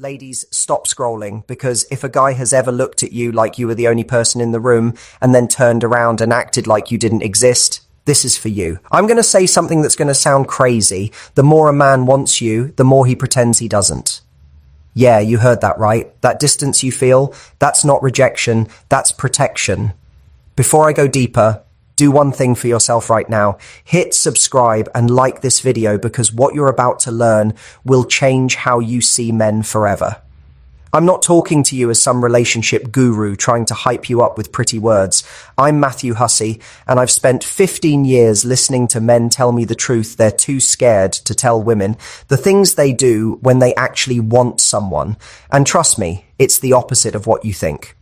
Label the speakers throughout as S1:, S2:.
S1: Ladies, stop scrolling, because if a guy has ever looked at you like you were the only person in the room and then turned around and acted like you didn't exist, this is for you. I'm going to say something that's going to sound crazy. The more a man wants you, the more he pretends he doesn't. Yeah, you heard that right. That distance you feel, that's not rejection, that's protection. Before I go deeper, do one thing for yourself right now. Hit subscribe and like this video, because what you're about to learn will change how you see men forever. I'm not talking to you as some relationship guru trying to hype you up with pretty words. I'm Matthew Hussey, and I've spent 15 years listening to men tell me the truth they're too scared to tell women, the things they do when they actually want someone. And trust me, it's the opposite of what you think.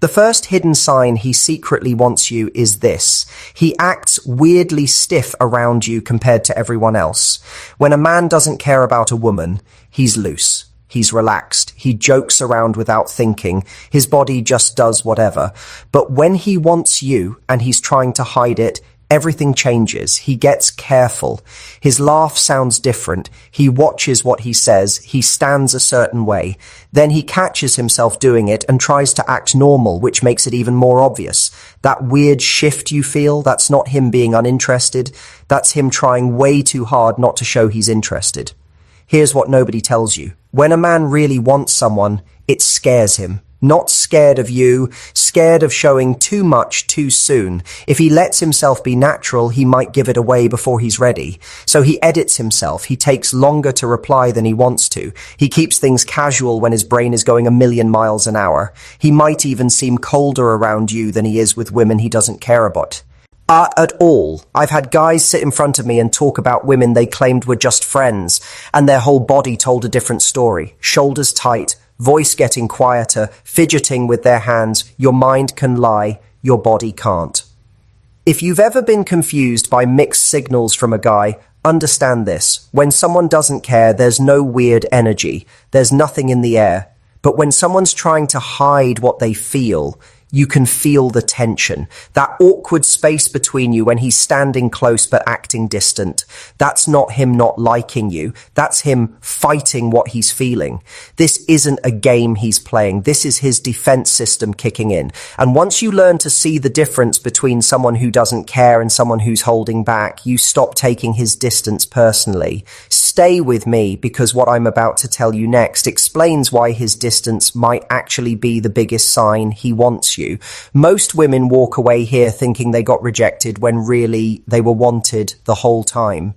S1: The first hidden sign he secretly wants you is this. He acts weirdly stiff around you compared to everyone else. When a man doesn't care about a woman, he's loose. He's relaxed. He jokes around without thinking. His body just does whatever. But when he wants you and he's trying to hide it, everything changes. He gets careful. His laugh sounds different. He watches what he says. He stands a certain way. Then he catches himself doing it and tries to act normal, which makes it even more obvious. That weird shift you feel, that's not him being uninterested. That's him trying way too hard not to show he's interested. Here's what nobody tells you. When a man really wants someone, it scares him. Not scared of you, scared of showing too much too soon. If he lets himself be natural, he might give it away before he's ready. So he edits himself. He takes longer to reply than he wants to. He keeps things casual when his brain is going 1,000,000 miles an hour. He might even seem colder around you than he is with women he doesn't care about. At all. I've had guys sit in front of me and talk about women they claimed were just friends, and their whole body told a different story. Shoulders tight, voice getting quieter, fidgeting with their hands. Your mind can lie, your body can't. If you've ever been confused by mixed signals from a guy, understand this. When someone doesn't care, there's no weird energy. There's nothing in the air. But when someone's trying to hide what they feel, you can feel the tension, that awkward space between you when he's standing close but acting distant. That's not him not liking you. That's him fighting what he's feeling. This isn't a game he's playing. This is his defense system kicking in. And once you learn to see the difference between someone who doesn't care and someone who's holding back, you stop taking his distance personally. Stay with me, because what I'm about to tell you next explains why his distance might actually be the biggest sign he wants you. Most women walk away here thinking they got rejected when really they were wanted the whole time.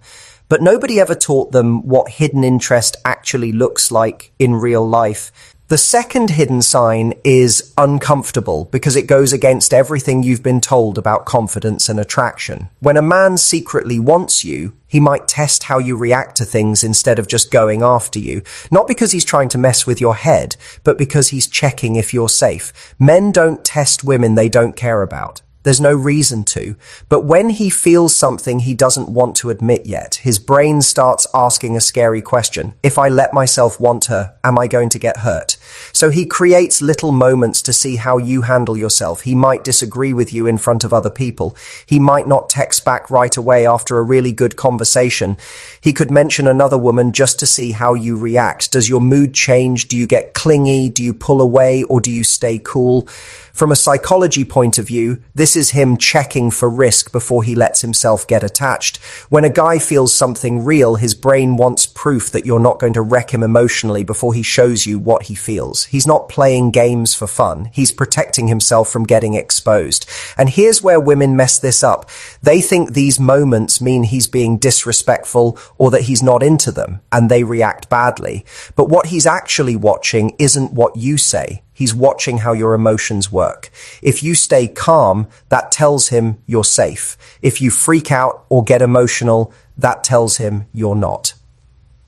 S1: But nobody ever taught them what hidden interest actually looks like in real life. The second hidden sign is uncomfortable, because it goes against everything you've been told about confidence and attraction. When a man secretly wants you, he might test how you react to things instead of just going after you. Not because he's trying to mess with your head, but because he's checking if you're safe. Men don't test women they don't care about. There's no reason to. But when he feels something he doesn't want to admit yet, his brain starts asking a scary question. If I let myself want her, am I going to get hurt? So he creates little moments to see how you handle yourself. He might disagree with you in front of other people. He might not text back right away after a really good conversation. He could mention another woman just to see how you react. Does your mood change? Do you get clingy? Do you pull away, or do you stay cool? From a psychology point of view, this is him checking for risk before he lets himself get attached. When a guy feels something real, his brain wants proof that you're not going to wreck him emotionally before he shows you what he feels. He's not playing games for fun. He's protecting himself from getting exposed. And here's where women mess this up. They think these moments mean he's being disrespectful or that he's not into them, and they react badly. But what he's actually watching isn't what you say. He's watching how your emotions work. If you stay calm, that tells him you're safe. If you freak out or get emotional, that tells him you're not.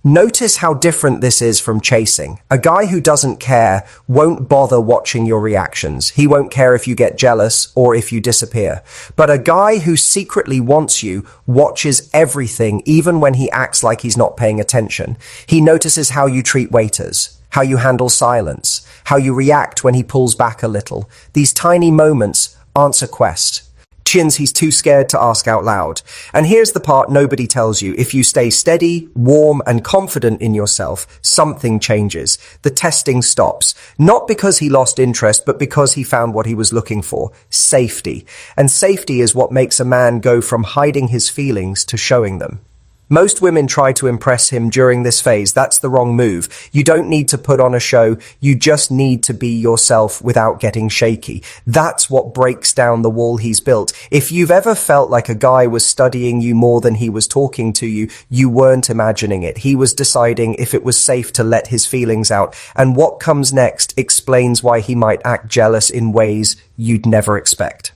S1: Notice how different this is from chasing. A guy who doesn't care won't bother watching your reactions. He won't care if you get jealous or if you disappear. But a guy who secretly wants you watches everything, even when he acts like he's not paying attention. He notices how you treat waiters, how you handle silence, how you react when he pulls back a little. These tiny moments answer quest. He's too scared to ask out loud. And here's the part nobody tells you. If you stay steady, warm, and confident in yourself, something changes. The testing stops. Not because he lost interest, but because he found what he was looking for. Safety. And safety is what makes a man go from hiding his feelings to showing them. Most women try to impress him during this phase. That's the wrong move. You don't need to put on a show. You just need to be yourself without getting shaky. That's what breaks down the wall he's built. If you've ever felt like a guy was studying you more than he was talking to you, you weren't imagining it. He was deciding if it was safe to let his feelings out. And what comes next explains why he might act jealous in ways you'd never expect.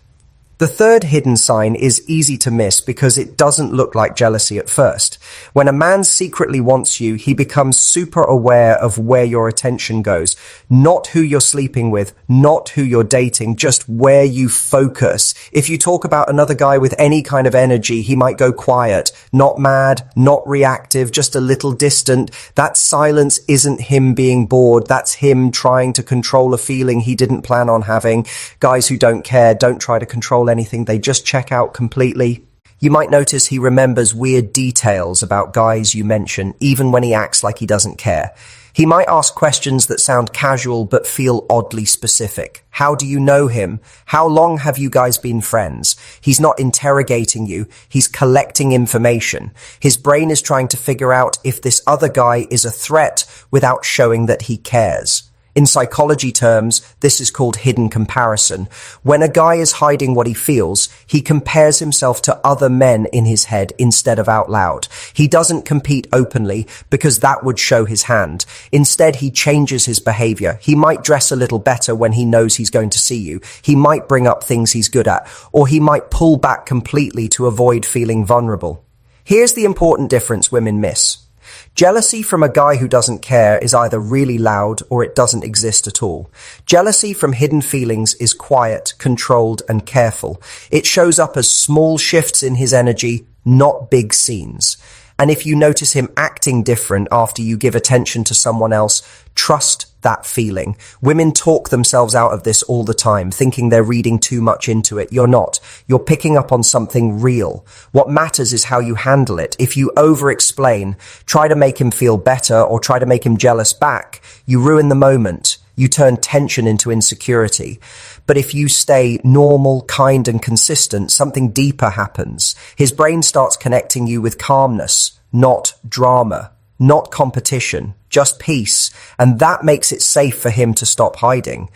S1: The third hidden sign is easy to miss because it doesn't look like jealousy at first. When a man secretly wants you, he becomes super aware of where your attention goes. Not who you're sleeping with, not who you're dating, just where you focus. If you talk about another guy with any kind of energy, he might go quiet, not mad, not reactive, just a little distant. That silence isn't him being bored. That's him trying to control a feeling he didn't plan on having. Guys who don't care don't try to control anything, they just check out completely. You might notice he remembers weird details about guys you mention, even when he acts like he doesn't care. He might ask questions that sound casual but feel oddly specific. How do you know him? How long have you guys been friends? He's not interrogating you, he's collecting information. His brain is trying to figure out if this other guy is a threat without showing that he cares. In psychology terms, this is called hidden comparison. When a guy is hiding what he feels, he compares himself to other men in his head instead of out loud. He doesn't compete openly because that would show his hand. Instead, he changes his behavior. He might dress a little better when he knows he's going to see you. He might bring up things he's good at, or he might pull back completely to avoid feeling vulnerable. Here's the important difference women miss. Jealousy from a guy who doesn't care is either really loud or it doesn't exist at all. Jealousy from hidden feelings is quiet, controlled, and careful. It shows up as small shifts in his energy, not big scenes. And if you notice him acting different after you give attention to someone else, trust that feeling. Women talk themselves out of this all the time, thinking they're reading too much into it. You're not. You're picking up on something real. What matters is how you handle it. If you over-explain, try to make him feel better, or try to make him jealous back, you ruin the moment. You turn tension into insecurity. But if you stay normal, kind, and consistent, something deeper happens. His brain starts connecting you with calmness, not drama, not competition, just peace. And that makes it safe for him to stop hiding.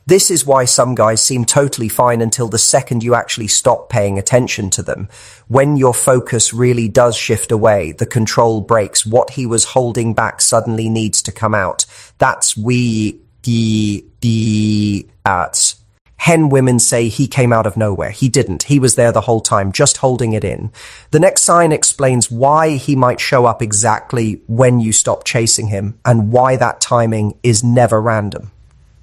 S1: This is why some guys seem totally fine until the second you actually stop paying attention to them. When your focus really does shift away, the control breaks. What he was holding back suddenly needs to come out. That's Hen women say he came out of nowhere. He didn't. He was there the whole time, just holding it in. The next sign explains why he might show up exactly when you stop chasing him, and why that timing is never random.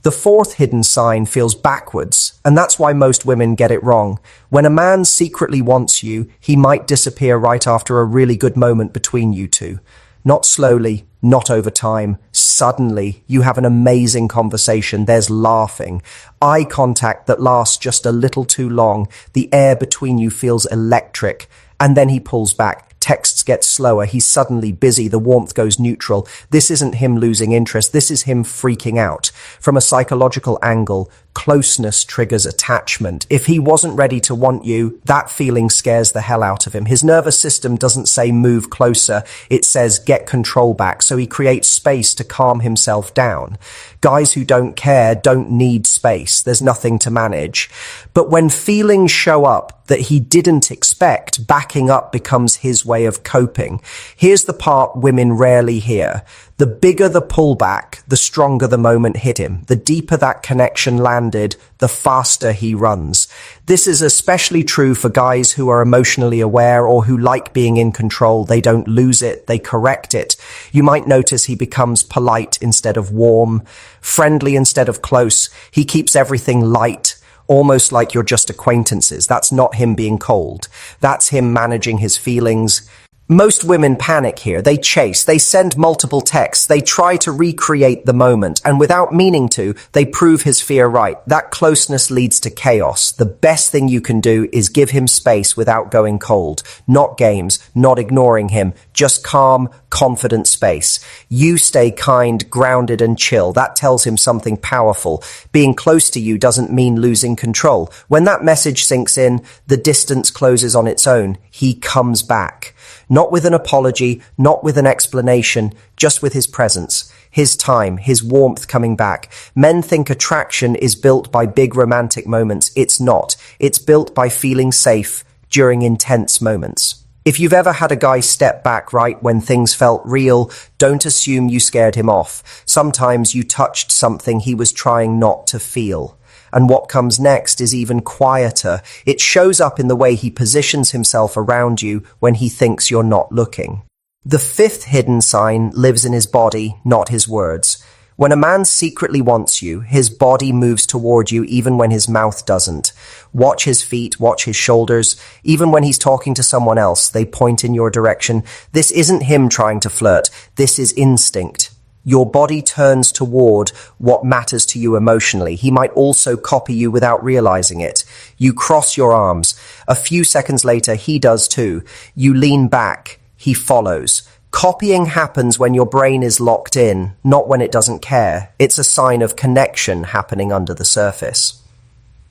S1: The fourth hidden sign feels backwards, and that's why most women get it wrong. When a man secretly wants you, he might disappear right after a really good moment between you two. Not slowly, not over time. Suddenly, you have an amazing conversation. There's laughing, eye contact that lasts just a little too long. The air between you feels electric, and then he pulls back. Texts get slower. He's suddenly busy. The warmth goes neutral. This isn't him losing interest. This is him freaking out. From a psychological angle, closeness triggers attachment. If he wasn't ready to want you, that feeling scares the hell out of him. His nervous system doesn't say move closer. It says get control back. So he creates space to calm himself down. Guys who don't care don't need space. There's nothing to manage. But when feelings show up that he didn't expect, backing up becomes his way of coping. Here's the part women rarely hear. The bigger the pullback, the stronger the moment hit him. The deeper that connection landed, the faster he runs. This is especially true for guys who are emotionally aware or who like being in control. They don't lose it, they correct it. You might notice he becomes polite instead of warm, friendly instead of close. He keeps everything light, almost like you're just acquaintances. That's not him being cold. That's him managing his feelings. Most women panic here. They chase, they send multiple texts, they try to recreate the moment, and without meaning to, they prove his fear right. That closeness leads to chaos. The best thing you can do is give him space without going cold. Not games, not ignoring him, just calm, confident space. You stay kind, grounded, and chill. That tells him something powerful. Being close to you doesn't mean losing control. When that message sinks in, the distance closes on its own. He comes back. Not with an apology, not with an explanation, just with his presence, his time, his warmth coming back. Men think attraction is built by big romantic moments. It's not. It's built by feeling safe during intense moments. If you've ever had a guy step back right when things felt real, don't assume you scared him off. Sometimes you touched something he was trying not to feel. And what comes next is even quieter. It shows up in the way he positions himself around you when he thinks you're not looking. The fifth hidden sign lives in his body, not his words. When a man secretly wants you, his body moves toward you even when his mouth doesn't. Watch his feet, watch his shoulders. Even when he's talking to someone else, they point in your direction. This isn't him trying to flirt. This is instinct. Your body turns toward what matters to you emotionally. He might also copy you without realizing it. You cross your arms. A few seconds later, he does too. You lean back. He follows. Copying happens when your brain is locked in, not when it doesn't care. It's a sign of connection happening under the surface.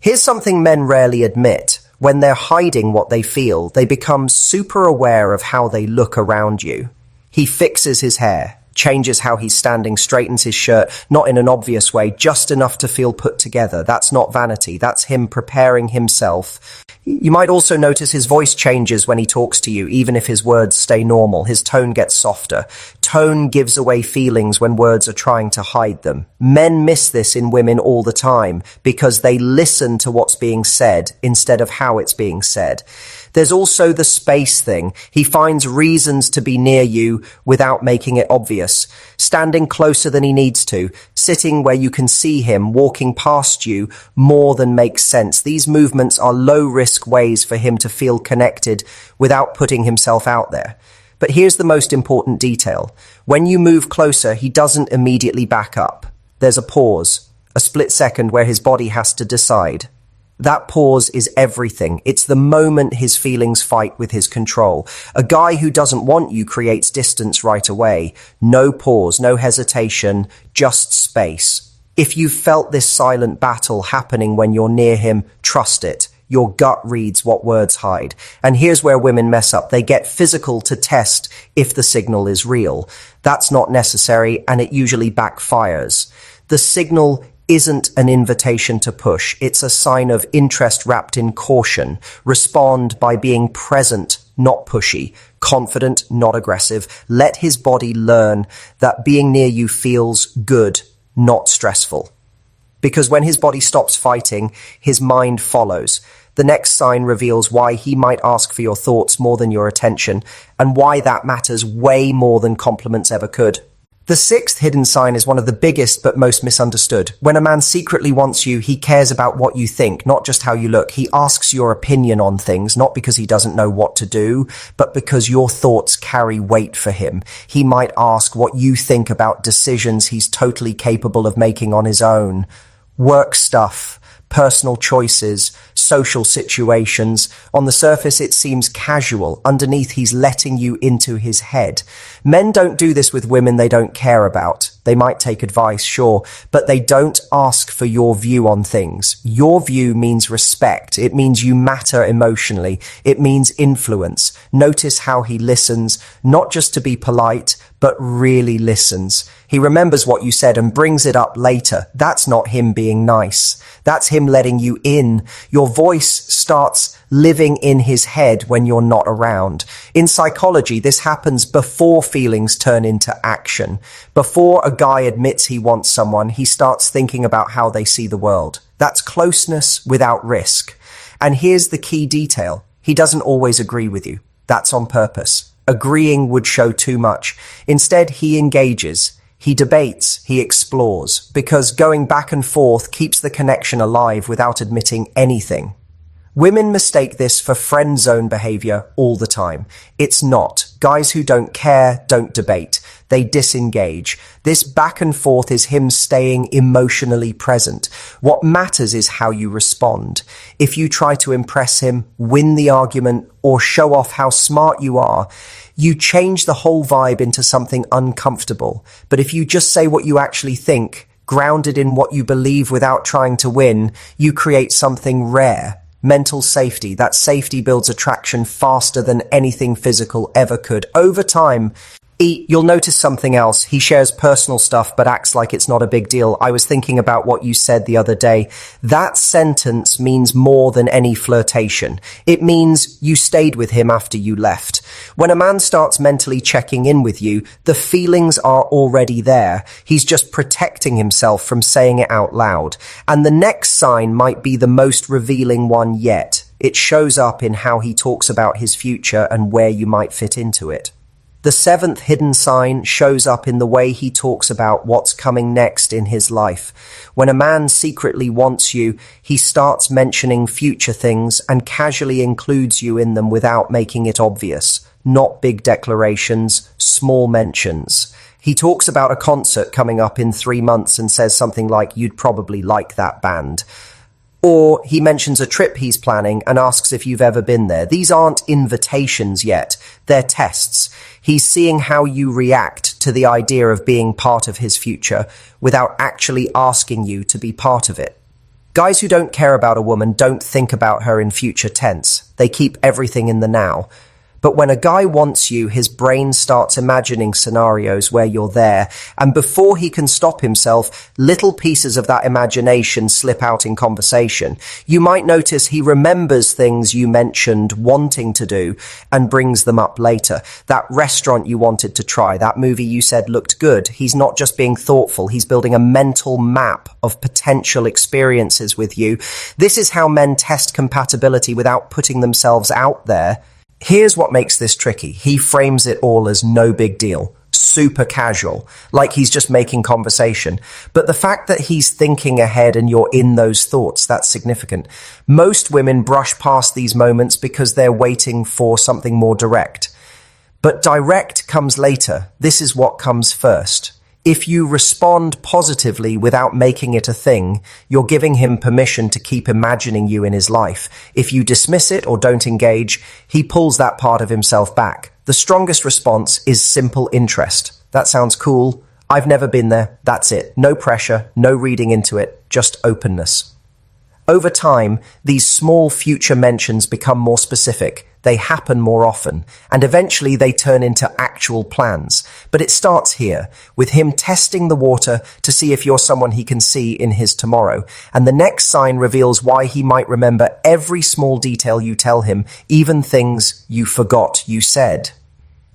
S1: Here's something men rarely admit. When they're hiding what they feel, they become super aware of how they look around you. He fixes his hair, changes how he's standing, straightens his shirt, not in an obvious way, just enough to feel put together. That's not vanity. That's him preparing himself. You might also notice his voice changes when he talks to you, even if his words stay normal. His tone gets softer. Tone gives away feelings when words are trying to hide them. Men miss this in women all the time because they listen to what's being said instead of how it's being said. There's also the space thing. He finds reasons to be near you without making it obvious. Standing closer than he needs to, sitting where you can see him, walking past you more than makes sense. These movements are low-risk ways for him to feel connected without putting himself out there. But here's the most important detail. When you move closer, he doesn't immediately back up. There's a pause, a split second where his body has to decide. That pause is everything. It's the moment his feelings fight with his control. A guy who doesn't want you creates distance right away. No pause, no hesitation, just space. If you've felt this silent battle happening when you're near him, trust it. Your gut reads what words hide. And here's where women mess up. They get physical to test if the signal is real. That's not necessary, and it usually backfires. The signal isn't an invitation to push. It's a sign of interest wrapped in caution. Respond by being present, not pushy. Confident, not aggressive. Let his body learn that being near you feels good, not stressful. Because when his body stops fighting, his mind follows. The next sign reveals why he might ask for your thoughts more than your attention, and why that matters way more than compliments ever could. The sixth hidden sign is one of the biggest but most misunderstood. When a man secretly wants you, he cares about what you think, not just how you look. He asks your opinion on things, not because he doesn't know what to do, but because your thoughts carry weight for him. He might ask what you think about decisions he's totally capable of making on his own. Work stuff, personal choices, social situations. On the surface, it seems casual. Underneath, he's letting you into his head. Men don't do this with women they don't care about. They might take advice, sure, but they don't ask for your view on things. Your view means respect. It means you matter emotionally. It means influence. Notice how he listens, not just to be polite, but really listens. He remembers what you said and brings it up later. That's not him being nice. That's him letting you in. Your voice starts living in his head when you're not around. In psychology, this happens before feelings turn into action. Before a guy admits he wants someone, he starts thinking about how they see the world. That's closeness without risk. And here's the key detail. He doesn't always agree with you. That's on purpose. Agreeing would show too much. Instead, he engages. He debates, he explores, because going back and forth keeps the connection alive without admitting anything. Women mistake this for friend zone behavior all the time. It's not. Guys who don't care don't debate. They disengage. This back and forth is him staying emotionally present. What matters is how you respond. If you try to impress him, win the argument, or show off how smart you are, you change the whole vibe into something uncomfortable. But if you just say what you actually think, grounded in what you believe without trying to win, you create something rare. Mental safety. That safety builds attraction faster than anything physical ever could. Over time, you'll notice something else. He shares personal stuff but acts like it's not a big deal. I was thinking about what you said the other day. That sentence means more than any flirtation. It means you stayed with him after you left. When a man starts mentally checking in with you, the feelings are already there. He's just protecting himself from saying it out loud. And the next sign might be the most revealing one yet. It shows up in how he talks about his future and where you might fit into it. The seventh hidden sign shows up in the way he talks about what's coming next in his life. When a man secretly wants you, he starts mentioning future things and casually includes you in them without making it obvious. Not big declarations, small mentions. He talks about a concert coming up in 3 months and says something like, "You'd probably like that band." Or he mentions a trip he's planning and asks if you've ever been there. These aren't invitations yet. They're tests. He's seeing how you react to the idea of being part of his future without actually asking you to be part of it. Guys who don't care about a woman don't think about her in future tense. They keep everything in the now. But when a guy wants you, his brain starts imagining scenarios where you're there, and before he can stop himself, little pieces of that imagination slip out in conversation. You might notice he remembers things you mentioned wanting to do and brings them up later. That restaurant you wanted to try, that movie you said looked good. He's not just being thoughtful, he's building a mental map of potential experiences with you. This is how men test compatibility without putting themselves out there. Here's what makes this tricky. He frames it all as no big deal, super casual, like he's just making conversation. But the fact that he's thinking ahead and you're in those thoughts, that's significant. Most women brush past these moments because they're waiting for something more direct. But direct comes later. This is what comes first. If you respond positively without making it a thing, you're giving him permission to keep imagining you in his life. If you dismiss it or don't engage, he pulls that part of himself back. The strongest response is simple interest. That sounds cool. I've never been there. That's it. No pressure, no reading into it, just openness. Over time, these small future mentions become more specific. They happen more often, and eventually they turn into actual plans. But it starts here, with him testing the water to see if you're someone he can see in his tomorrow. And the next sign reveals why he might remember every small detail you tell him, even things you forgot you said.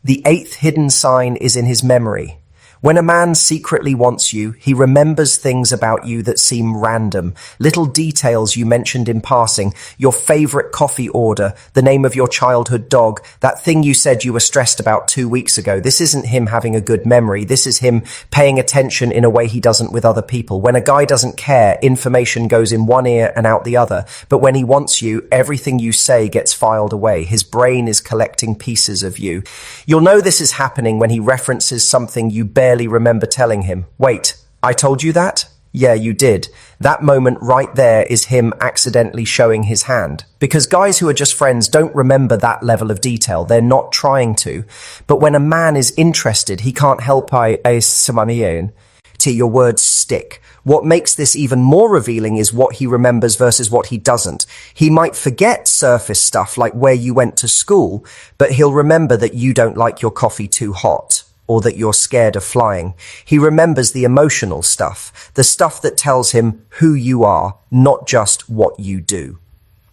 S1: The eighth hidden sign is in his memory. When a man secretly wants you, he remembers things about you that seem random. Little details you mentioned in passing, your favorite coffee order, the name of your childhood dog, that thing you said you were stressed about 2 weeks ago. This isn't him having a good memory. This is him paying attention in a way he doesn't with other people. When a guy doesn't care, information goes in one ear and out the other. But when he wants you, everything you say gets filed away. His brain is collecting pieces of you. You'll know this is happening when he references something you barely remember telling him. Wait, I told you that? Yeah, you did. That moment right there is him accidentally showing his hand. Because guys who are just friends don't remember that level of detail. They're not trying to. But when a man is interested, he can't help your words stick. What makes this even more revealing is what he remembers versus what he doesn't. He might forget surface stuff like where you went to school, but he'll remember that you don't like your coffee too hot, or that you're scared of flying. He remembers the emotional stuff, the stuff that tells him who you are, not just what you do.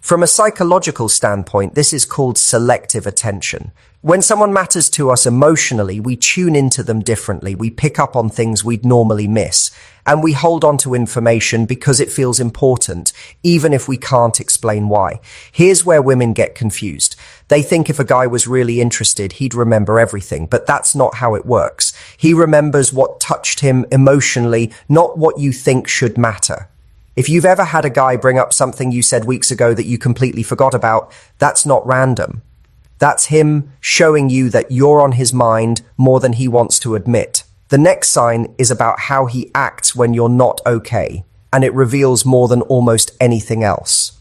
S1: From a psychological standpoint, this is called selective attention. When someone matters to us emotionally, we tune into them differently. We pick up on things we'd normally miss, and we hold on to information because it feels important, even if we can't explain why. Here's where women get confused. They think if a guy was really interested, he'd remember everything, but that's not how it works. He remembers what touched him emotionally, not what you think should matter. If you've ever had a guy bring up something you said weeks ago that you completely forgot about, that's not random. That's him showing you that you're on his mind more than he wants to admit. The next sign is about how he acts when you're not okay, and it reveals more than almost anything else.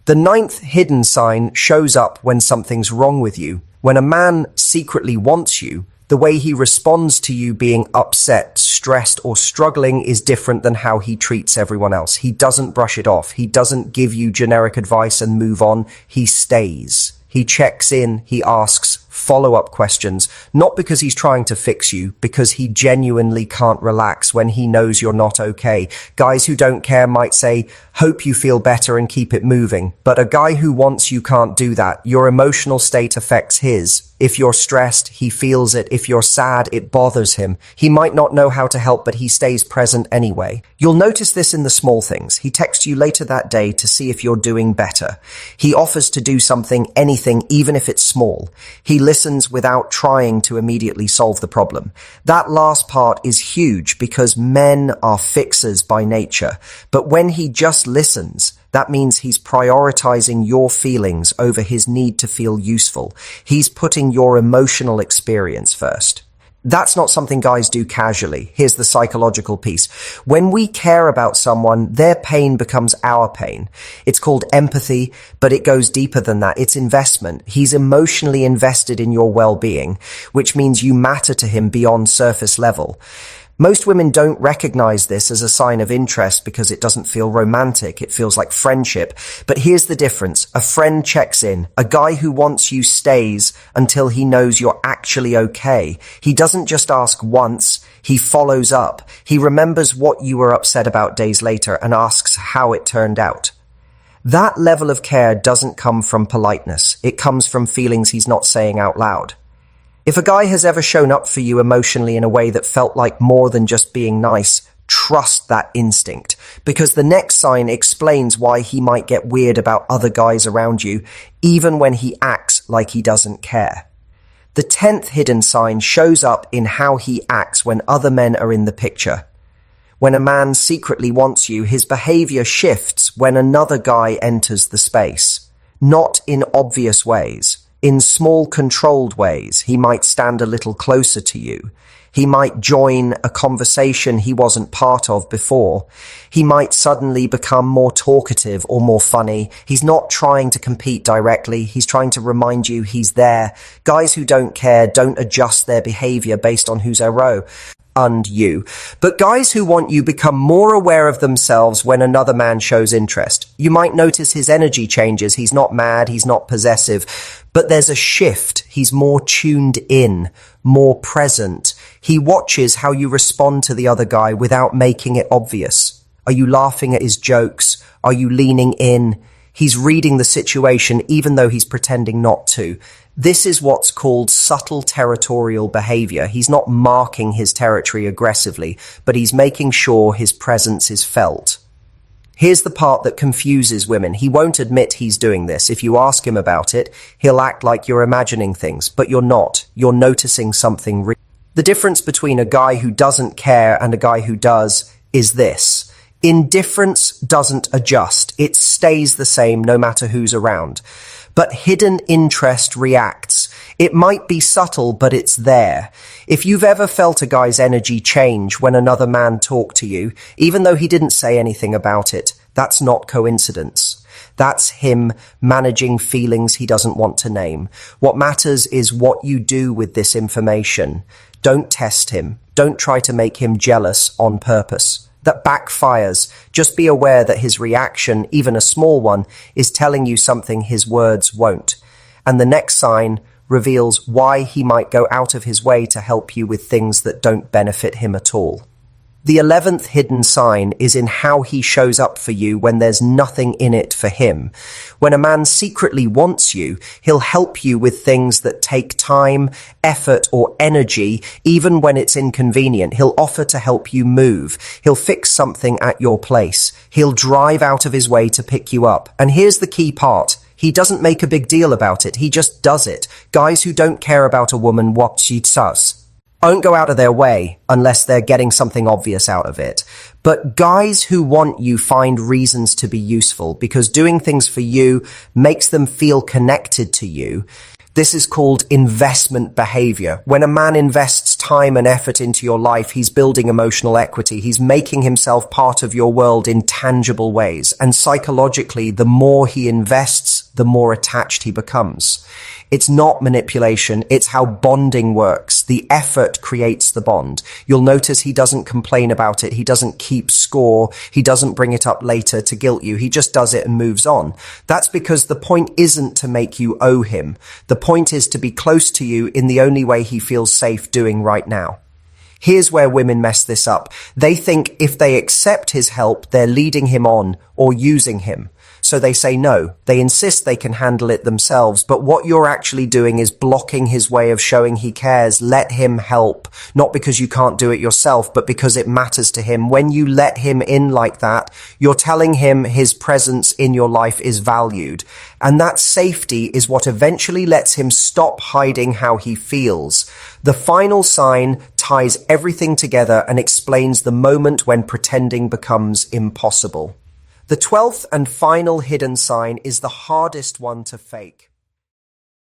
S1: The ninth hidden sign shows up when something's wrong with you. When a man secretly wants you, the way he responds to you being upset, stressed, or struggling is different than how he treats everyone else. He doesn't brush it off. He doesn't give you generic advice and move on. He stays. He checks in. He asks follow-up questions, not because he's trying to fix you, because he genuinely can't relax when he knows you're not okay. Guys who don't care might say, hope you feel better and keep it moving. But a guy who wants you can't do that. Your emotional state affects his. If you're stressed, he feels it. If you're sad, it bothers him. He might not know how to help, but he stays present anyway. You'll notice this in the small things. He texts you later that day to see if you're doing better. He offers to do something, anything, even if it's small. He listens without trying to immediately solve the problem. That last part is huge because men are fixers by nature. But when he just listens, that means he's prioritizing your feelings over his need to feel useful. He's putting your emotional experience first. That's not something guys do casually. Here's the psychological piece. When we care about someone, their pain becomes our pain. It's called empathy, but it goes deeper than that. It's investment. He's emotionally invested in your well-being, which means you matter to him beyond surface level. Most women don't recognize this as a sign of interest because it doesn't feel romantic. It feels like friendship. But here's the difference. A friend checks in. A guy who wants you stays until he knows you're actually okay. He doesn't just ask once. He follows up. He remembers what you were upset about days later and asks how it turned out. That level of care doesn't come from politeness. It comes from feelings he's not saying out loud. If a guy has ever shown up for you emotionally in a way that felt like more than just being nice, trust that instinct, because the next sign explains why he might get weird about other guys around you, even when he acts like he doesn't care. The 10th hidden sign shows up in how he acts when other men are in the picture. When a man secretly wants you, his behavior shifts when another guy enters the space, not in obvious ways. In small, controlled ways, he might stand a little closer to you. He might join a conversation he wasn't part of before. He might suddenly become more talkative or more funny. He's not trying to compete directly. He's trying to remind you he's there. Guys who don't care don't adjust their behavior based on who's a row. And you. But guys who want you become more aware of themselves when another man shows interest. You might notice his energy changes. He's not mad. He's not possessive. But there's a shift. He's more tuned in, more present. He watches how you respond to the other guy without making it obvious. Are you laughing at his jokes? Are you leaning in? He's reading the situation even though he's pretending not to. This is what's called subtle territorial behavior. He's not marking his territory aggressively, but he's making sure his presence is felt. Here's the part that confuses women. He won't admit he's doing this. If you ask him about it, he'll act like you're imagining things, but you're not. You're noticing something real. The difference between a guy who doesn't care and a guy who does is this. Indifference doesn't adjust. It stays the same no matter who's around. But hidden interest reacts. It might be subtle, but it's there. If you've ever felt a guy's energy change when another man talked to you, even though he didn't say anything about it, that's not coincidence. That's him managing feelings he doesn't want to name. What matters is what you do with this information. Don't test him. Don't try to make him jealous on purpose. That backfires. Just be aware that his reaction, even a small one, is telling you something his words won't. And the next sign reveals why he might go out of his way to help you with things that don't benefit him at all. The 11th hidden sign is in how he shows up for you when there's nothing in it for him. When a man secretly wants you, he'll help you with things that take time, effort, or energy, even when it's inconvenient. He'll offer to help you move. He'll fix something at your place. He'll drive out of his way to pick you up. And here's the key part. He doesn't make a big deal about it. He just does it. Guys who don't care about a woman what she does won't go out of their way unless they're getting something obvious out of it. But guys who want you find reasons to be useful because doing things for you makes them feel connected to you. This is called investment behavior. When a man invests time and effort into your life, he's building emotional equity. He's making himself part of your world in tangible ways. And psychologically, the more he invests, the more attached he becomes. It's not manipulation. It's how bonding works. The effort creates the bond. You'll notice he doesn't complain about it. He doesn't keep score. He doesn't bring it up later to guilt you. He just does it and moves on. That's because the point isn't to make you owe him. The point is to be close to you in the only way he feels safe doing right now. Here's where women mess this up. They think if they accept his help, they're leading him on or using him. So they say no. They insist they can handle it themselves. But what you're actually doing is blocking his way of showing he cares. Let him help. Not because you can't do it yourself, but because it matters to him. When you let him in like that, you're telling him his presence in your life is valued. And that safety is what eventually lets him stop hiding how he feels. The final sign ties everything together and explains the moment when pretending becomes impossible. The 12th and final hidden sign is the hardest one to fake.